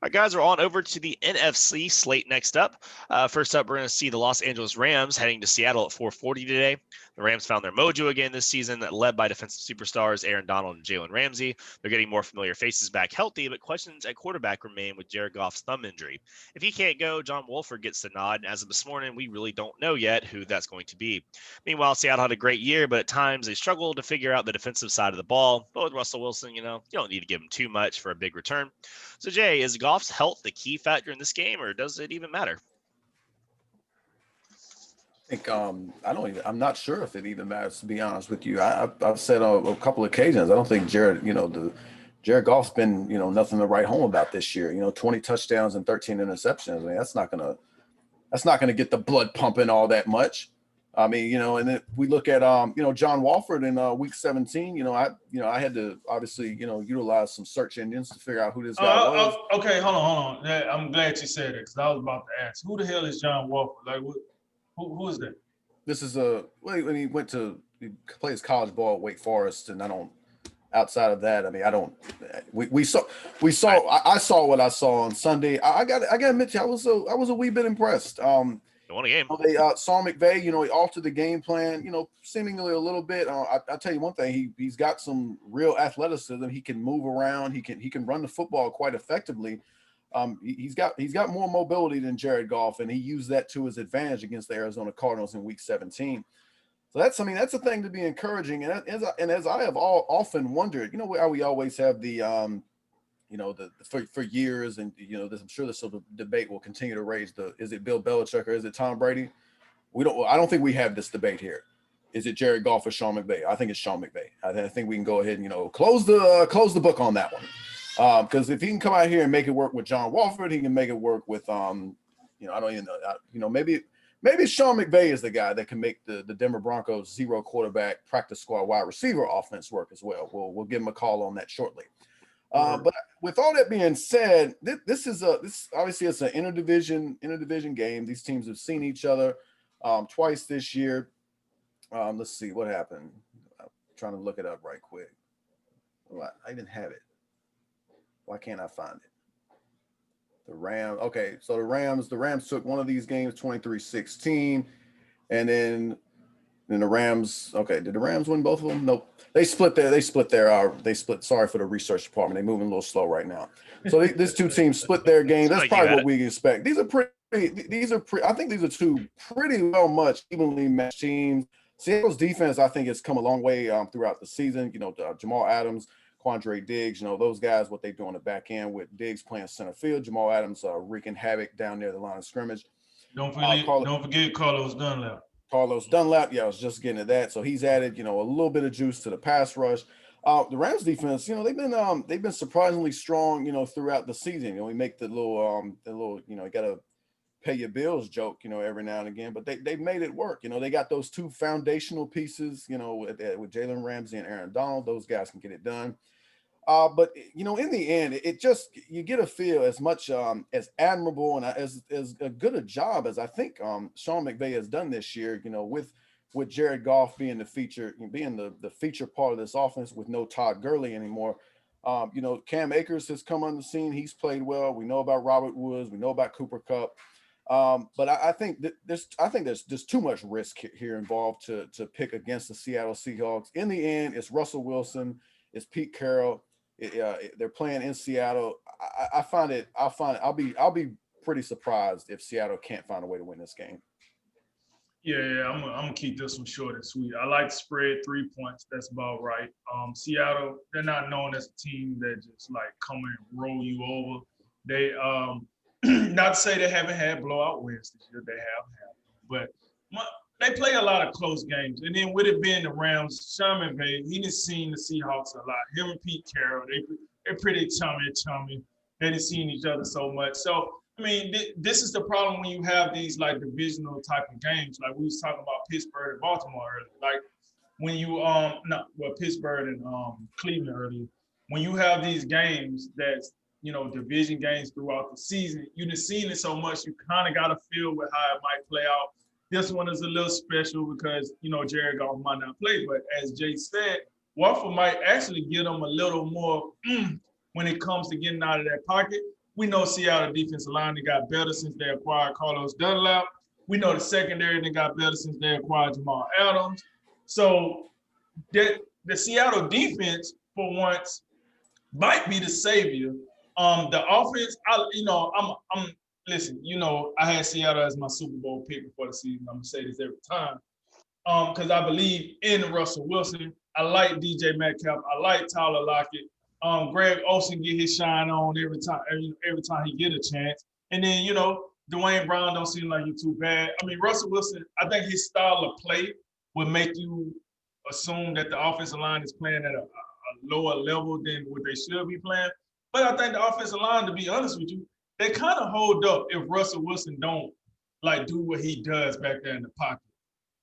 All right, guys, we're on over to the NFC slate next up. First up, we're going to see the Los Angeles Rams heading to Seattle at 4:40 today. The Rams found their mojo again this season, led by defensive superstars Aaron Donald and Jalen Ramsey. They're getting more familiar faces back healthy, but questions at quarterback remain with Jared Goff's thumb injury. If he can't go, John Wolford gets the nod, and as of this morning, we really don't know yet who that's going to be. Meanwhile, Seattle had a great year, but at times they struggled to figure out the defensive side of the ball. But with Russell Wilson, you don't need to give him too much for a big return. So, Jay, is Goff's health the key factor in this game, or does it even matter? I think I'm not sure if it even matters, to be honest with you. I've said on a couple of occasions, I don't think Jared Goff's been, nothing to write home about this year. 20 touchdowns and 13 interceptions. I mean, that's not gonna get the blood pumping all that much. I mean, and then we look at John Wolford in week 17. I had to obviously utilize some search engines to figure out who this guy was. Okay, hold on. I'm glad you said it because I was about to ask, who the hell is John Wolford? Like, who is that? This is when he plays college ball at Wake Forest, and outside of that, I mean, I saw what I saw on Sunday. I got to admit to you, I was a wee bit impressed. They won a game. They saw McVay, he altered the game plan, seemingly a little bit. I'll tell you one thing, he's got some real athleticism. He can move around. He can run the football quite effectively. He's got more mobility than Jared Goff, and he used that to his advantage against the Arizona Cardinals in week 17. So that's a thing to be encouraging. And as I have often wondered, how we always have the for years, and I'm sure this sort of debate will continue to rage. Is it Bill Belichick or is it Tom Brady? I don't think we have this debate here. Is it Jared Goff or Sean McVay? I think it's Sean McVay. I think we can go ahead and close the book on that one. Because if he can come out here and make it work with John Wolford, he can make it work with I don't even know. Maybe Sean McVay is the guy that can make the Denver Broncos zero quarterback practice squad wide receiver offense work as well. We'll give him a call on that shortly. But with all that being said, this obviously it's an interdivision game. These teams have seen each other twice this year. Let's see what happened. I'm trying to look it up right quick. I didn't have it. Why can't I find it? The Rams. Okay, so the Rams took one of these games 23-16, and then the Rams. Okay, did the Rams win both of them? Nope. They split. Sorry for the research department. They're moving a little slow right now. So these two teams split their game. That's probably what we expect. I think these are two pretty well much evenly matched teams. Seattle's defense, I think, has come a long way throughout the season. Jamal Adams, Quandre Diggs, those guys, what they do on the back end with Diggs playing center field, Jamal Adams wreaking havoc down near the line of scrimmage. Don't forget Carlos Dunlap. Carlos Dunlap, I was just getting to that. So he's added, a little bit of juice to the pass rush. The Rams defense, they've been surprisingly strong, throughout the season. We make the little, you got to pay your bills joke, every now and again, but they've made it work. They got those two foundational pieces, with Jalen Ramsey and Aaron Donald. Those guys can get it done. But in the end, it just, you get a feel as much as admirable and as good a job as I think Sean McVay has done this year. With Jared Goff being the feature part of this offense with no Todd Gurley anymore. Cam Akers has come on the scene. He's played well. We know about Robert Woods. We know about Cooper Kupp. But I think there's just too much risk here involved to pick against the Seattle Seahawks. In the end, it's Russell Wilson, it's Pete Carroll. They're playing in Seattle. I'll be pretty surprised if Seattle can't find a way to win this game. Yeah, I'm gonna keep this one short and sweet. I like the spread 3 points. That's about right. Seattle, they're not known as a team that just like come and roll you over. They not to say they haven't had blowout wins this year. They have had, but they play a lot of close games. And then with it being the Rams, Sean McVay, he has seen the Seahawks a lot. Him and Pete Carroll, they're pretty chummy. They didn't seen each other so much. So, I mean, this is the problem when you have these, like, divisional type of games. Like, we was talking about Pittsburgh and Baltimore earlier. Like, when you Pittsburgh and Cleveland earlier. When you have these games that's, division games throughout the season, you've seen it so much, you kind of got to feel with how it might play out. This one is a little special because, Jared Goff might not play. But as Jay said, Wolford might actually give them a little more when it comes to getting out of that pocket. We know Seattle defensive line, they got better since they acquired Carlos Dunlap. We know the secondary, they got better since they acquired Jamal Adams. So the Seattle defense, for once, might be the savior. The offense, I'm listen. I had Seattle as my Super Bowl pick before the season. I'm gonna say this every time, because I believe in Russell Wilson. I like DJ Metcalf. I like Tyler Lockett. Greg Olsen get his shine on every time he get a chance. And then Dwayne Brown don't seem like he's too bad. I mean, Russell Wilson, I think his style of play would make you assume that the offensive line is playing at a lower level than what they should be playing. But I think the offensive line, to be honest with you, they kind of hold up if Russell Wilson don't do what he does back there in the pocket.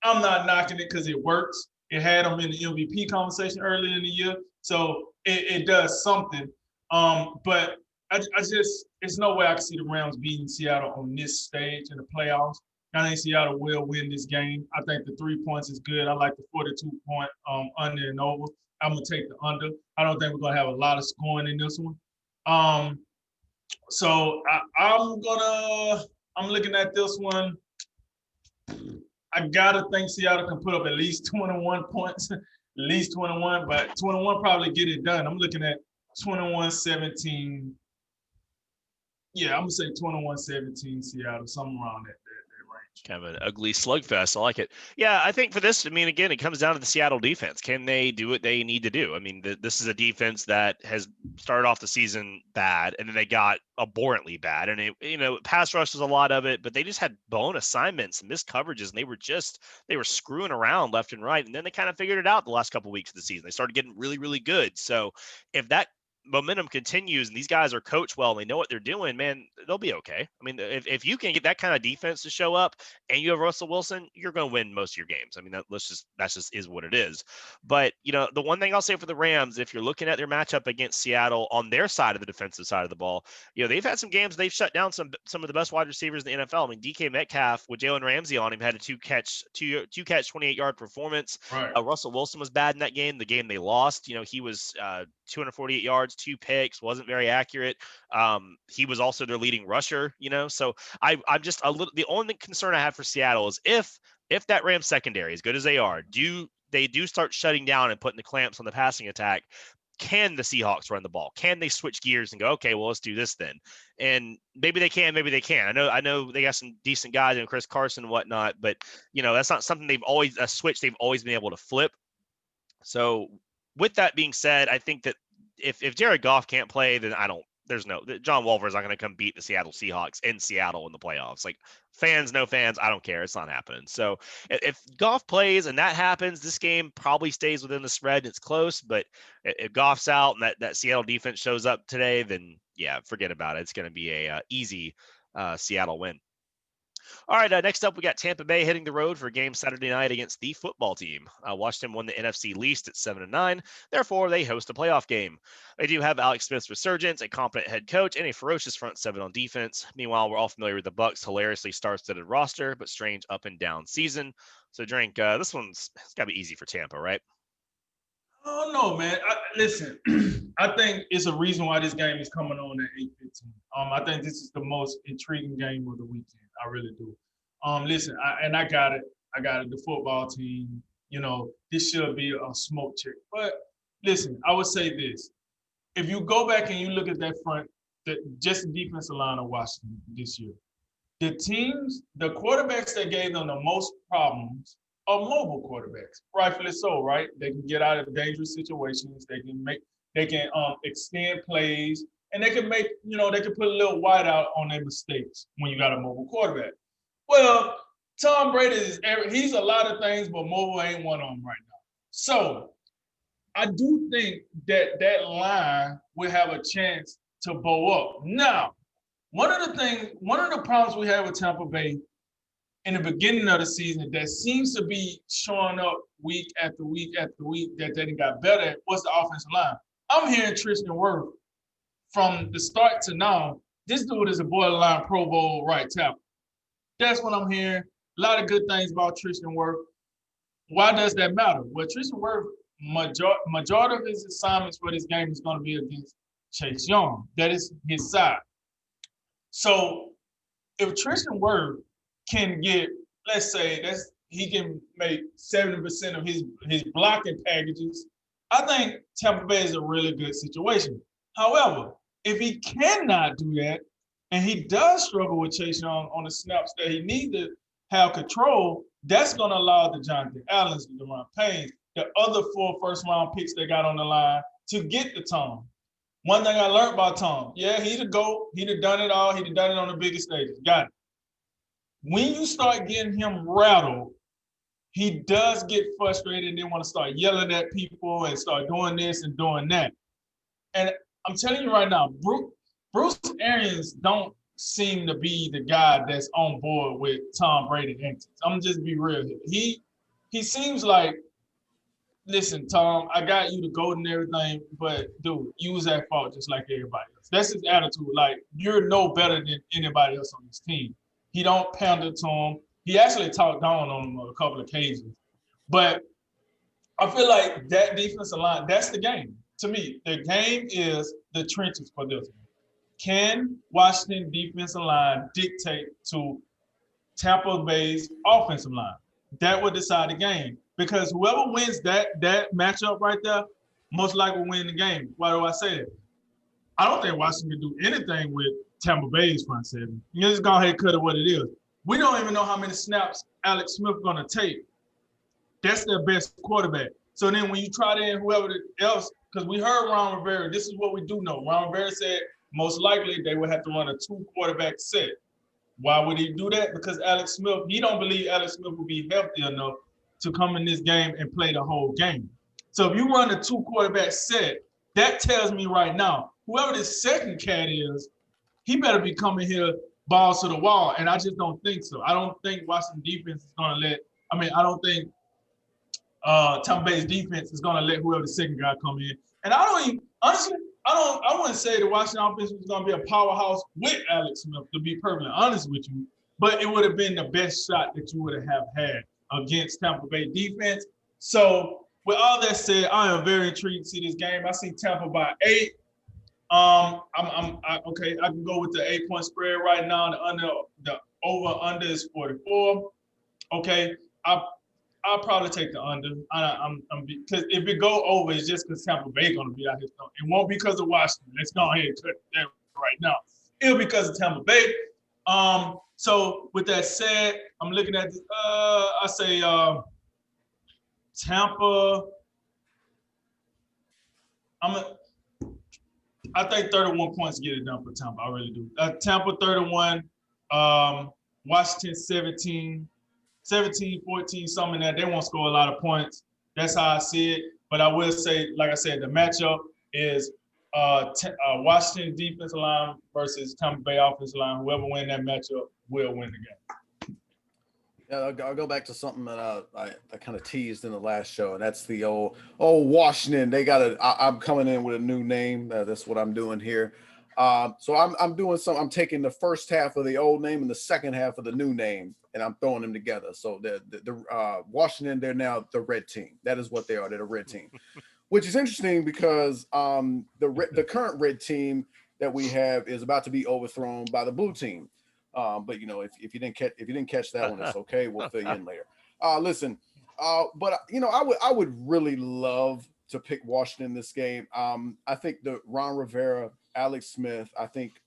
I'm not knocking it because it works. It had him in the MVP conversation earlier in the year, so it does something. But I just, it's no way I can see the Rams beating Seattle on this stage in the playoffs. I think Seattle will win this game. I think the 3 points is good. I like the 42-point under and over. I'm gonna take the under. I don't think we're gonna have a lot of scoring in this one. So I'm looking at this one. I gotta think Seattle can put up at least 21 points, at least 21, but 21 probably get it done. I'm looking at 21-17. Yeah, I'm gonna say 21-17 Seattle, something around that range. Kind of an ugly slugfest. I like it. Yeah, I think for this, I mean, again, it comes down to the Seattle defense. Can they do what they need to do? I mean, this is a defense that has started off the season bad, and then they got abhorrently bad. And pass rush was a lot of it, but they just had blown assignments and missed coverages, and they were screwing around left and right. And then they kind of figured it out the last couple of weeks of the season. They started getting really, really good. So if that momentum continues and these guys are coached well and they know what they're doing, man, they'll be okay. I mean, if you can get that kind of defense to show up and you have Russell Wilson, you're going to win most of your games. I mean, that just is what it is. But the one thing I'll say for the Rams, if you're looking at their matchup against Seattle on their side of the defensive side of the ball, they've had some games they've shut down some of the best wide receivers in the NFL. I mean, DK Metcalf with Jalen Ramsey on him had a two catch 28-yard performance. Right. Russell Wilson was bad in that game. The game they lost, he was 248 yards, 2 picks, wasn't very accurate. He was also their leading rusher, so I'm just a little, the only concern I have for Seattle is if that Rams secondary, as good as they are, they do start shutting down and putting the clamps on the passing attack, can the Seahawks run the ball? Can they switch gears and go, okay, well, let's do this then? And maybe they can, maybe they can't. I know they got some decent guys and Chris Carson and whatnot, but that's not something they've always been able to flip. So with that being said, I think that if Jared Goff can't play, then John Wolver's not going to come beat the Seattle Seahawks in Seattle in the playoffs. Like, fans, no fans, I don't care. It's not happening. So if Goff plays and that happens, this game probably stays within the spread and it's close. But if Goff's out and that Seattle defense shows up today, then yeah, forget about it. It's going to be a easy Seattle win. All right, next up, we got Tampa Bay hitting the road for a game Saturday night against the football team. Washington won the NFC Least at 7-9. Therefore, they host a playoff game. They do have Alex Smith's resurgence, a competent head coach, and a ferocious front seven on defense. Meanwhile, we're all familiar with the Bucs' hilariously star-studded roster, but strange up and down season. So, Drink, it's got to be easy for Tampa, right? Oh, no, man. Listen, I think it's a reason why this game is coming on at 8:15. I think this is the most intriguing game of the weekend. I really do. Listen, I got it. The football team, this should be a smoke check. But listen, I would say this. If you go back and you look at that front, just the defensive line of Washington this year, the quarterbacks that gave them the most problems are mobile quarterbacks, rightfully so, right? They can get out of dangerous situations. They can extend plays, and they can make, they can put a little white out on their mistakes when you got a mobile quarterback. Well, Tom Brady he's a lot of things, but mobile ain't one of them right now. So I do think that line will have a chance to bow up. Now, one of the problems we have with Tampa Bay in the beginning of the season that seems to be showing up week after week after week that they got better at was the offensive line. I'm hearing Tristan Wirth from the start to now. This dude is a borderline Pro Bowl right tackle. That's what I'm hearing. A lot of good things about Tristan Wirth. Why does that matter? Well, Tristan Wirth, majority of his assignments for this game is going to be against Chase Young. That is his side. So if Tristan Wirfs can get, let's say he can make 70% of his blocking packages, I think Tampa Bay is a really good situation. However, if he cannot do that, and he does struggle with chasing on the snaps that he needs to have control, that's going to allow the Jonathan Allens, the Deron Paynes, the other 4 first-round picks they got on the line to get the Tom. One thing I learned about Tom, yeah, he's a GOAT. He'd have done it all. He'd have done it on the biggest stages. Got it. When you start getting him rattled, he does get frustrated and then want to start yelling at people and start doing this and doing that. And I'm telling you right now, Bruce Arians don't seem to be the guy that's on board with Tom Brady antics. I'm gonna just be real here. He seems like, listen, Tom, I got you the gold and everything, but dude, you was at fault just like everybody else. That's his attitude. Like, you're no better than anybody else on this team. He don't pander to him. He actually talked down on him on a couple of occasions. But I feel like that defensive line, that's the game. To me, the game is the trenches for this one. Can Washington defensive line dictate to Tampa Bay's offensive line? That would decide the game. Because whoever wins that matchup right there, most likely will win the game. Why do I say that? I don't think Washington can do anything with Tampa Bay's front seven. You just go ahead and cut it what it is. We don't even know how many snaps Alex Smith is going to take. That's their best quarterback. So then when you try to in whoever else, because we heard Ron Rivera, this is what we do know. Ron Rivera said most likely they would have to run a 2-quarterback set. Why would he do that? Because Alex Smith, he don't believe Alex Smith will be healthy enough to come in this game and play the whole game. So if you run a 2-quarterback set, that tells me right now, whoever this second cat is, he better be coming here balls to the wall. And I just don't think so. I don't think Washington defense is going to I don't think Tampa Bay's defense is going to let whoever the second guy come in. And I wouldn't say the Washington offense was going to be a powerhouse with Alex Smith, to be perfectly honest with you. But it would have been the best shot that you would have had against Tampa Bay defense. So with all that said, I am very intrigued to see this game. I see Tampa by 8. Okay. I can go with the 8-point spread right now. The over under is 44. Okay. I'll probably take the under. Because if it go over, it's just because Tampa Bay going to be out here. It won't be because of Washington. Let's go ahead and cut that right now. It'll be because of Tampa Bay. So with that said, I'm looking at this. I say Tampa. I think 31 points get it done for Tampa. I really do. Tampa 31, Washington 17, 14, something that they won't score a lot of points. That's how I see it. But I will say, like I said, the matchup is Washington defensive line versus Tampa Bay offensive line. Whoever wins that matchup will win the game. Yeah, I'll go back to something that I kind of teased in the last show, and that's the old Washington. I'm coming in with a new name. That's what I'm doing here. So I'm doing something. I'm taking the first half of the old name and the second half of the new name, and I'm throwing them together. So the Washington, they're now the red team. That is what they are. They're the red team, which is interesting because the current red team that we have is about to be overthrown by the blue team. But if you didn't catch that one, it's okay. We'll fill you in later. Listen, but I would really love to pick Washington in this game. I think the Ron Rivera, Alex Smith, I think,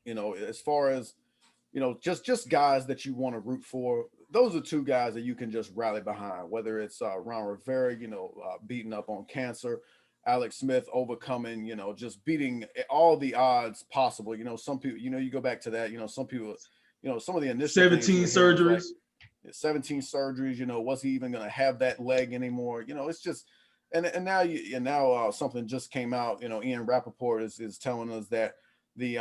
as far as, just guys that you want to root for, those are two guys that you can just rally behind, whether it's Ron Rivera, beating up on cancer, Alex Smith overcoming, just beating all the odds possible. Some people, you go back to that, some people, some of the initial 17 surgeries. 17 surgeries, was he even going to have that leg anymore? It's just, and now something just came out, Ian Rappaport is telling us that the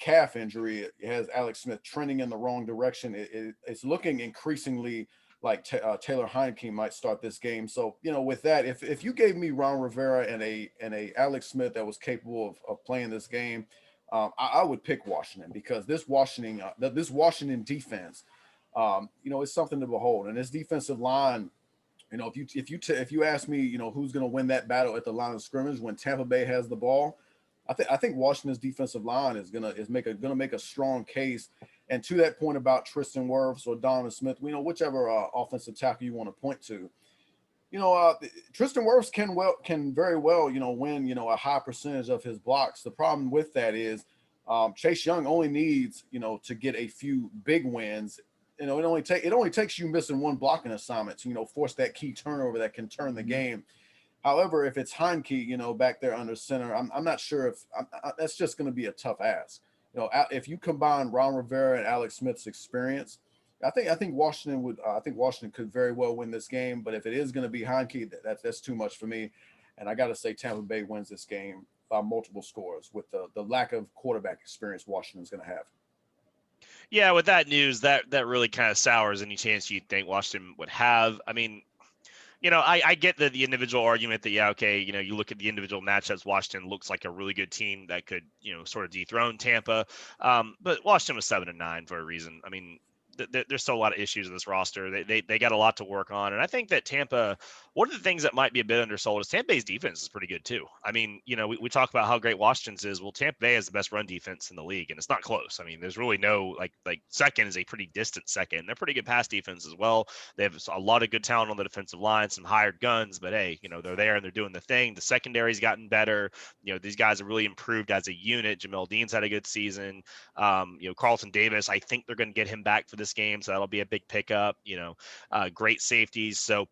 calf injury has Alex Smith trending in the wrong direction. It's looking increasingly like Taylor Heineke might start this game. So, with that, if you gave me Ron Rivera and a Alex Smith that was capable of playing this game, I would pick Washington, because this Washington defense, it's something to behold. And this defensive line, if you ask me, who's going to win that battle at the line of scrimmage when Tampa Bay has the ball, I think Washington's defensive line is gonna make a strong case. And to that point about Tristan Wirfs or Donovan Smith, whichever offensive tackle you want to point to, Tristan Wirfs can very well win a high percentage of his blocks. The problem with that is Chase Young only needs to get a few big wins. It only takes you missing one blocking assignment to force that key turnover that can turn the game. However, if it's Heinke, back there under center, I'm not sure if that's just going to be a tough ask. If you combine Ron Rivera and Alex Smith's experience, I think Washington could very well win this game. But if it is going to be Heinke, that's too much for me. And I got to say Tampa Bay wins this game by multiple scores with the lack of quarterback experience Washington's going to have. Yeah, with that news, that really kind of sours any chance you think Washington would have. I mean, I get the individual argument that, you look at the individual matchups, Washington looks like a really good team that could, sort of dethrone Tampa. But Washington was 7-9 for a reason. I mean, there's still a lot of issues in this roster. They got a lot to work on. And I think that Tampa, one of the things that might be a bit undersold is Tampa Bay's defense is pretty good too. I mean, we talk about how great Washington's is. Well, Tampa Bay has the best run defense in the league, and it's not close. I mean, there's really no like second is a pretty distant second. They're pretty good pass defense as well. They have a lot of good talent on the defensive line, some hired guns, but hey, they're there and they're doing the thing. The secondary's gotten better. These guys have really improved as a unit. Jamel Dean's had a good season. Carlton Davis, I think they're going to get him back for this game, so that'll be a big pickup. Great safeties. So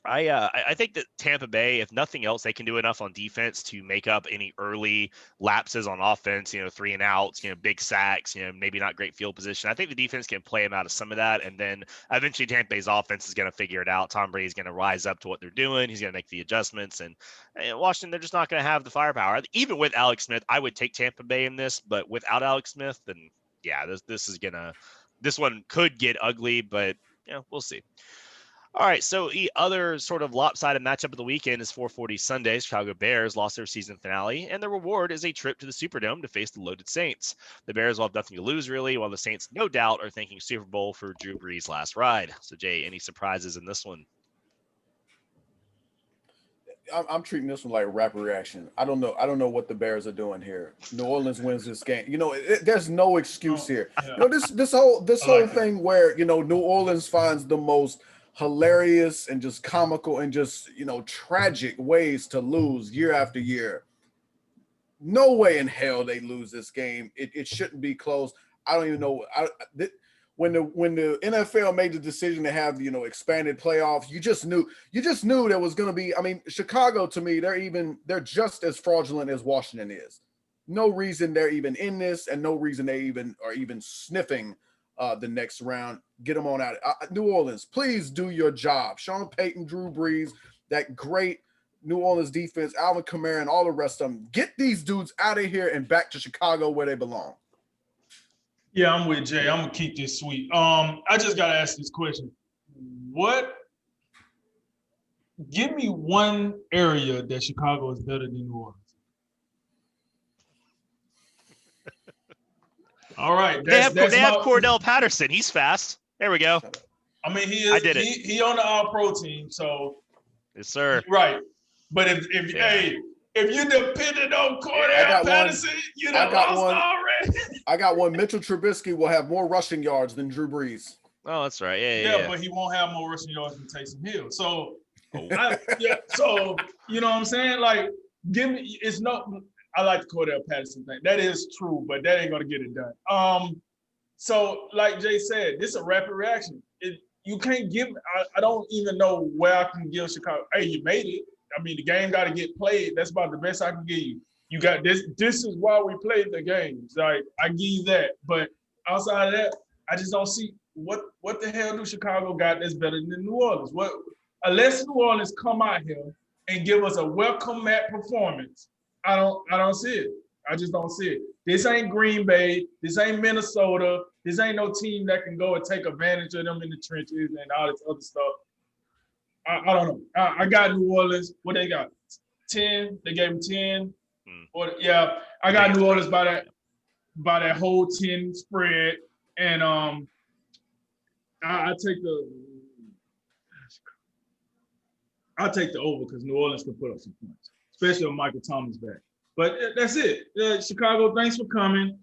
I think that Tampa Bay, if nothing else, they can do enough on defense to make up any early lapses on offense, 3 and outs, big sacks, maybe not great field position. I think the defense can play them out of some of that. And then eventually Tampa Bay's offense is going to figure it out. Tom Brady's going to rise up to what they're doing. He's going to make the adjustments. And Washington, they're just not going to have the firepower. Even with Alex Smith, I would take Tampa Bay in this, but without Alex Smith, then yeah, this one could get ugly, but we'll see. All right, so the other sort of lopsided matchup of the weekend is 4:40 Sunday. Chicago Bears lost their season finale, and the reward is a trip to the Superdome to face the loaded Saints. The Bears will have nothing to lose, really, while the Saints, no doubt, are thinking Super Bowl for Drew Brees' last ride. So, Jay, any surprises in this one? I'm treating this one like a rapid reaction. I don't know what the Bears are doing here. New Orleans wins this game. There's no excuse here. Yeah. This whole thing where New Orleans finds the most hilarious and just comical and just tragic ways to lose year after year. No way in hell they lose this game. It shouldn't be close. I don't even know. When the NFL made the decision to have expanded playoffs, you just knew there was going to be. I mean, Chicago, to me, they're just as fraudulent as Washington is. No reason they're even in this, and no reason they are even sniffing the next round. Get them on out. New Orleans, please do your job. Sean Payton, Drew Brees, that great New Orleans defense, Alvin Kamara, and all the rest of them. Get these dudes out of here and back to Chicago where they belong. Yeah, I'm with Jay. I'm gonna keep this sweet. I just gotta ask this question. Give me one area that Chicago is better than New Orleans. All right. They have Cordell Patterson. He's fast. There we go. I mean, he is. I did it. He on the All-Pro team, so. Yes, sir. Right, but if you depended on Cordell Patterson, you'd have lost already. I got one. Mitchell Trubisky will have more rushing yards than Drew Brees. Oh, that's right. Yeah. But he won't have more rushing yards than Taysom Hill. So, so you know what I'm saying? Like, I like the Cordell Patterson thing. That is true, but that ain't gonna get it done. So, like Jay said, this is a rapid reaction. You can't give. I don't even know where I can give Chicago. Hey, you made it. I mean, the game got to get played. That's about the best I can give you. You got this. This is why we played the games. Like, I give you that. But outside of that, I just don't see what the hell do Chicago got that's better than New Orleans? Unless New Orleans come out here and give us a welcome mat performance, I don't see it. I just don't see it. This ain't Green Bay. This ain't Minnesota. This ain't no team that can go and take advantage of them in the trenches and all this other stuff. I don't know. I got New Orleans. What they got? 10. They gave them 10. I got New Orleans by that whole 10 spread, and I take the over because New Orleans can put up some points, especially with Michael Thomas back. But that's it. Chicago, thanks for coming.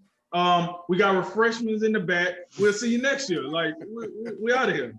We got refreshments in the back. We'll see you next year. Like, we out of here.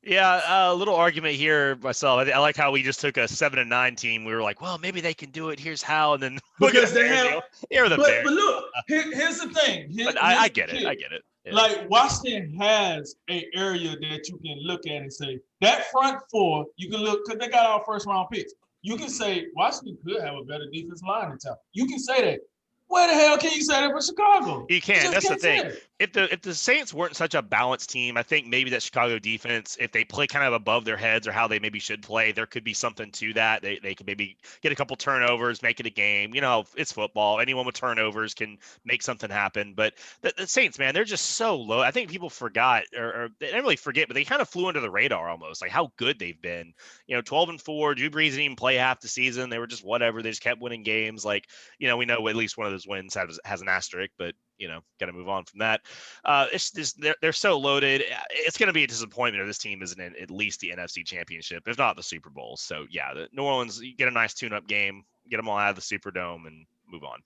Yeah, a little argument here myself. I like how we just took a 7-9 team. We were like, well, maybe they can do it. Here's how. And then because they have. Here the Bears. But look, here's the thing. I get it. I get it. Yeah. Like Washington has an area that you can look at and say that front four. You can look because they got our first round picks. You can say Washington could have a better defensive line in town. You can say that. Where the hell can you say that for Chicago? You can't. That's the thing. If the Saints weren't such a balanced team, I think maybe that Chicago defense, if they play kind of above their heads or how they maybe should play, there could be something to that. They could maybe get a couple turnovers, make it a game. You know, it's football. Anyone with turnovers can make something happen. But the Saints, man, they're just so low. I think people forgot, or they didn't really forget, but they kind of flew under the radar almost, like how good they've been. You know, 12-4. Drew Brees didn't even play half the season. They were just whatever. They just kept winning games. Like, you know, we know at least one of those wins has an asterisk, but you know, got to move on from that. It's just they're so loaded. It's going to be a disappointment if this team isn't in at least the NFC Championship, if not the Super Bowl. So yeah, the New Orleans, you get a nice tune-up game, get them all out of the Superdome, and move on.